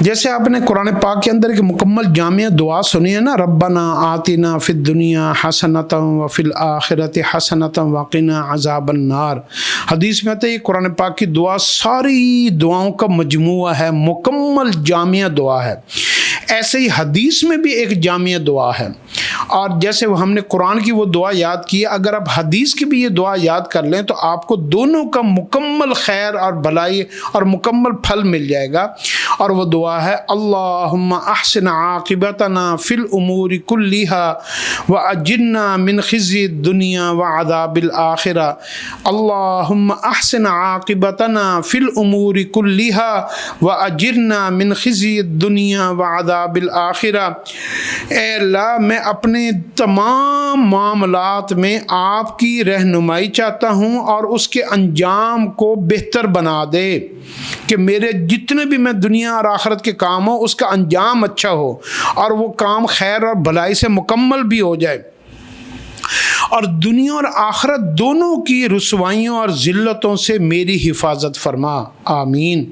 جیسے آپ نے قرآن پاک کے اندر ایک مکمل جامع دعا سنی ہے نا، ربنا آتنا فی الدنیا حسنۃ وفی الآخرۃ حسنۃ وقنا عذاب النار۔ حدیث میں آتا ہے یہ قرآن پاک کی دعا ساری دعاؤں کا مجموعہ ہے، مکمل جامع دعا ہے۔ ایسے ہی حدیث میں بھی ایک جامع دعا ہے، اور جیسے ہم نے قرآن کی وہ دعا یاد کی، اگر آپ حدیث کی بھی یہ دعا یاد کر لیں تو آپ کو دونوں کا مکمل خیر اور بھلائی اور مکمل پھل مل جائے گا۔ اور وہ دعا ہے اللہم احسن عاقبتنا فی الامور کلھا واجرنا من خزی الدنیا وعذاب الآخرہ۔ اللہم احسن عاقبتنا فی الامور کلھا واجرنا من خزی الدنیا وعذاب الآخرہ۔ اے اللہ، میں اپنے تمام معاملات میں آپ کی رہنمائی چاہتا ہوں اور اس کے انجام کو بہتر بنا دے، کہ میرے جتنے بھی میں دنیا اور آخرت کے کام ہوں اس کا انجام اچھا ہو اور وہ کام خیر اور بھلائی سے مکمل بھی ہو جائے، اور دنیا اور آخرت دونوں کی رسوائیوں اور ذلتوں سے میری حفاظت فرما، آمین۔